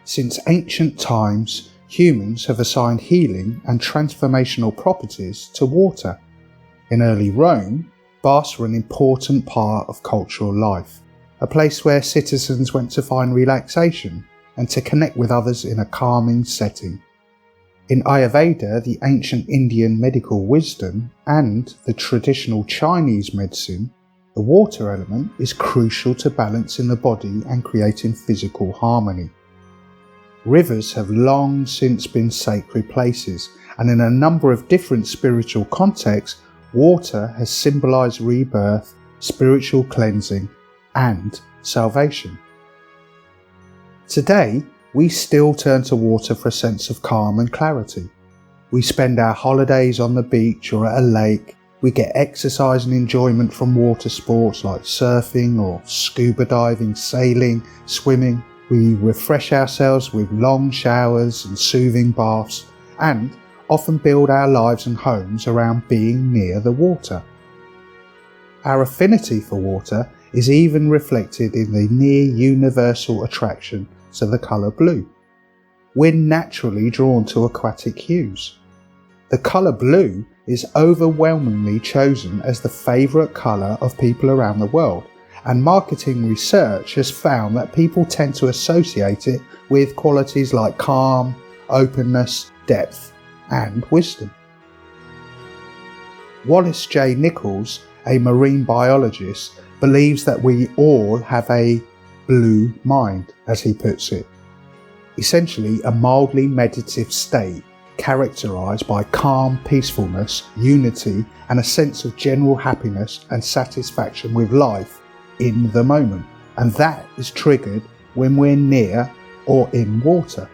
Since ancient times, humans have assigned healing and transformational properties to water. In early Rome, baths were an important part of cultural life, a place where citizens went to find relaxation and to connect with others in a calming setting. In Ayurveda, the ancient Indian medical wisdom, and the traditional Chinese medicine, the water element is crucial to balancing the body and creating physical harmony. Rivers have long since been sacred places, and in a number of different spiritual contexts, water has symbolised rebirth, spiritual cleansing, and salvation. Today, we still turn to water for a sense of calm and clarity. We spend our holidays on the beach or at a lake. We get exercise and enjoyment from water sports like surfing or scuba diving, sailing, swimming. We refresh ourselves with long showers and soothing baths, and often build our lives and homes around being near the water. Our affinity for water is even reflected in the near universal attraction to the colour blue. We're naturally drawn to aquatic hues. The colour blue is overwhelmingly chosen as the favourite colour of people around the world, and marketing research has found that people tend to associate it with qualities like calm, openness, depth, and wisdom. Wallace J. Nichols, a marine biologist, believes that we all have a blue mind, as he puts it. Essentially, a mildly meditative state characterised by calm peacefulness, unity, and a sense of general happiness and satisfaction with life in the moment, and that is triggered when we're near or in water.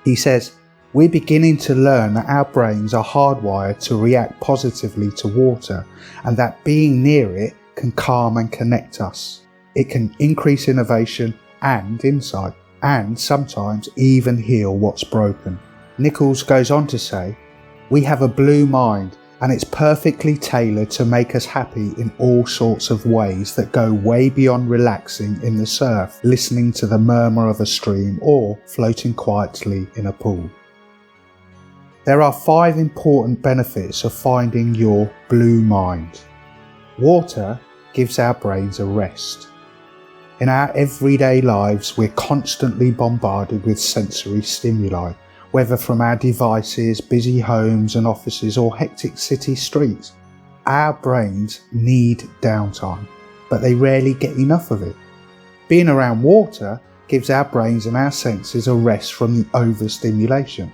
He says, we're beginning to learn that our brains are hardwired to react positively to water, and that being near it can calm and connect us. It can increase innovation and insight, and sometimes even heal what's broken. Nichols goes on to say, we have a blue mind, and it's perfectly tailored to make us happy in all sorts of ways that go way beyond relaxing in the surf, listening to the murmur of a stream, or floating quietly in a pool. There are 5 important benefits of finding your blue mind. Water gives our brains a rest. In our everyday lives, we're constantly bombarded with sensory stimuli, whether from our devices, busy homes and offices, or hectic city streets. Our brains need downtime, but they rarely get enough of it. Being around water gives our brains and our senses a rest from the overstimulation.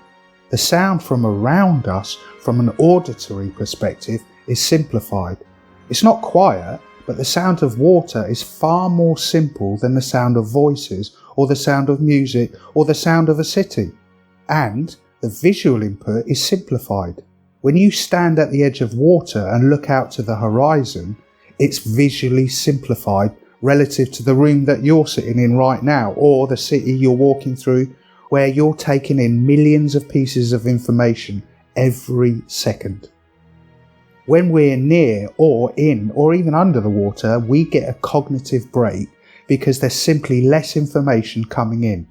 The sound from around us, from an auditory perspective, is simplified. It's not quiet, but the sound of water is far more simple than the sound of voices, or the sound of music, or the sound of a city. And the visual input is simplified. When you stand at the edge of water and look out to the horizon, it's visually simplified relative to the room that you're sitting in right now, or the city you're walking through, where you're taking in millions of pieces of information every second. When we're near or in or even under the water, we get a cognitive break because there's simply less information coming in.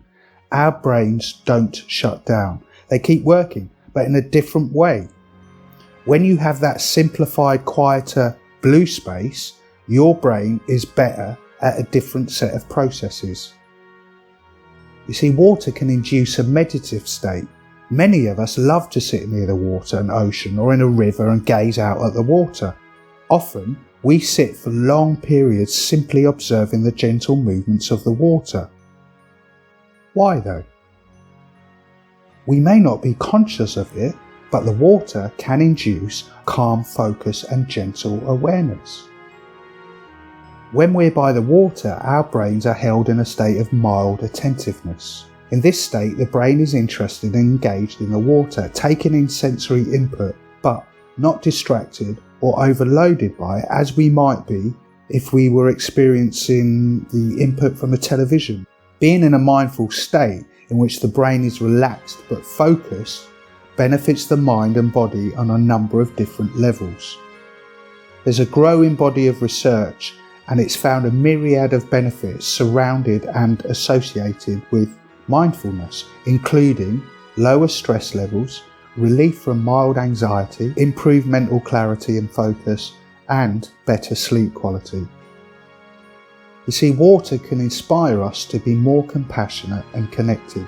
Our brains don't shut down. They keep working, but in a different way. When you have that simplified, quieter blue space, your brain is better at a different set of processes. You see, water can induce a meditative state. Many of us love to sit near the water, an ocean, or in a river and gaze out at the water. Often, we sit for long periods simply observing the gentle movements of the water. Why though? We may not be conscious of it, but the water can induce calm focus and gentle awareness. When we're by the water, our brains are held in a state of mild attentiveness. In this state, the brain is interested and engaged in the water, taking in sensory input, but not distracted or overloaded by it as we might be if we were experiencing the input from a television. Being in a mindful state in which the brain is relaxed but focused benefits the mind and body on a number of different levels. There's a growing body of research, and it's found a myriad of benefits surrounded and associated with mindfulness, including lower stress levels, relief from mild anxiety, improved mental clarity and focus, and better sleep quality. You see, water can inspire us to be more compassionate and connected.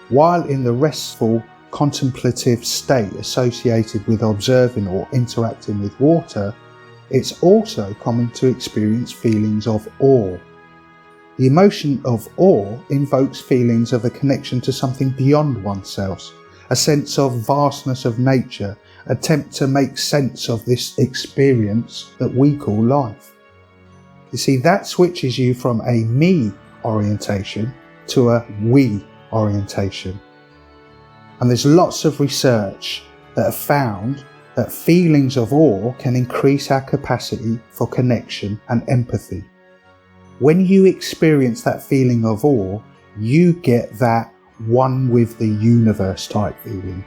While in the restful, contemplative state associated with observing or interacting with water, it's also common to experience feelings of awe. The emotion of awe invokes feelings of a connection to something beyond oneself, a sense of vastness of nature, attempt to make sense of this experience that we call life. You see, that switches you from a me orientation to a we orientation. And there's lots of research that have found that feelings of awe can increase our capacity for connection and empathy. When you experience that feeling of awe, you get that one with the universe type feeling.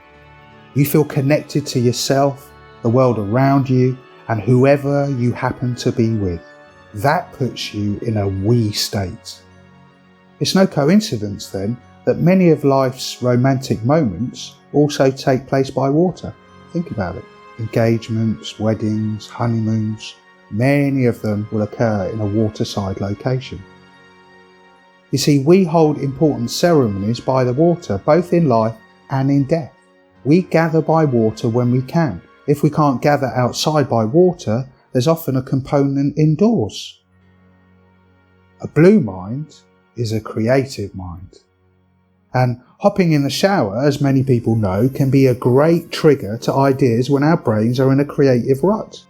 You feel connected to yourself, the world around you, and whoever you happen to be with. That puts you in a we state. It's no coincidence then that many of life's romantic moments also take place by water. Think about it. Engagements, weddings, honeymoons, many of them will occur in a waterside location. You see, we hold important ceremonies by the water, both in life and in death. We gather by water when we can. If we can't gather outside by water, there's often a component indoors. A blue mind is a creative mind. And hopping in the shower, as many people know, can be a great trigger to ideas when our brains are in a creative rut.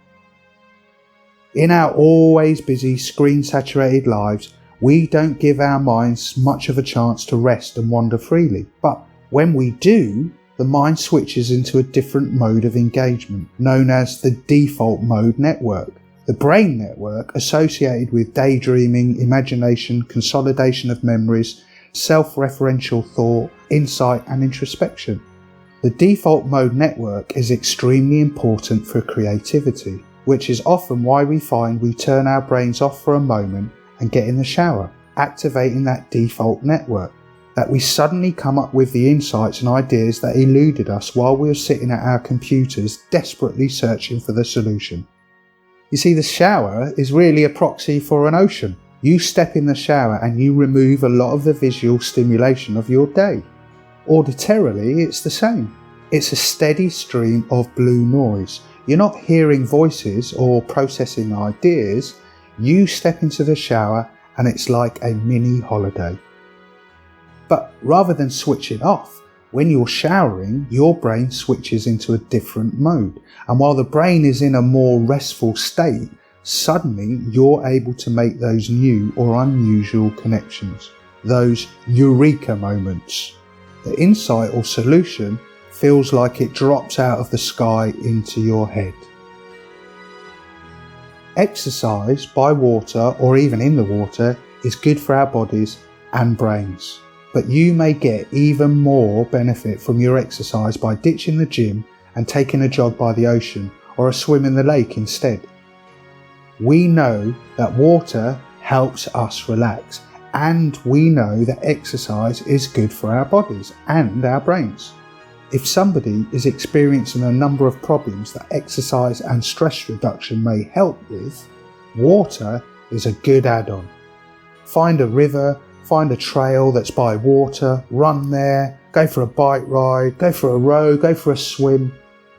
In our always busy, screen-saturated lives, we don't give our minds much of a chance to rest and wander freely. But when we do, the mind switches into a different mode of engagement, known as the default mode network. The brain network associated with daydreaming, imagination, consolidation of memories, self-referential thought, insight and introspection. The default mode network is extremely important for creativity, which is often why we find we turn our brains off for a moment and get in the shower, activating that default network, that we suddenly come up with the insights and ideas that eluded us while we were sitting at our computers desperately searching for the solution. You see, the shower is really a proxy for an ocean. You step in the shower and you remove a lot of the visual stimulation of your day. Auditorily, it's the same. It's a steady stream of blue noise. You're not hearing voices or processing ideas. You step into the shower and it's like a mini holiday. But rather than switch it off, when you're showering, your brain switches into a different mode. And while the brain is in a more restful state, suddenly you're able to make those new or unusual connections, those eureka moments. The insight or solution feels like it drops out of the sky into your head. Exercise by water or even in the water is good for our bodies and brains. But you may get even more benefit from your exercise by ditching the gym and taking a jog by the ocean or a swim in the lake instead. We know that water helps us relax, and we know that exercise is good for our bodies and our brains. If somebody is experiencing a number of problems that exercise and stress reduction may help with, water is a good add-on. Find a river, find a trail that's by water, run there, go for a bike ride, go for a row, go for a swim.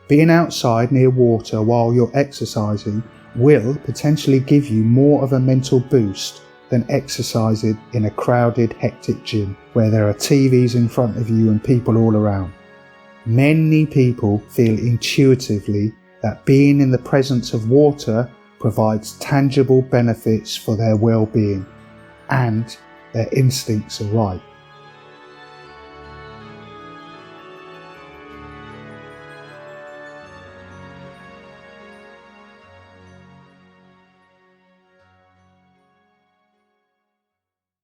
Being outside near water while you're exercising will potentially give you more of a mental boost than exercising in a crowded, hectic gym where there are TVs in front of you and people all around. Many people feel intuitively that being in the presence of water provides tangible benefits for their well-being, and their instincts are right.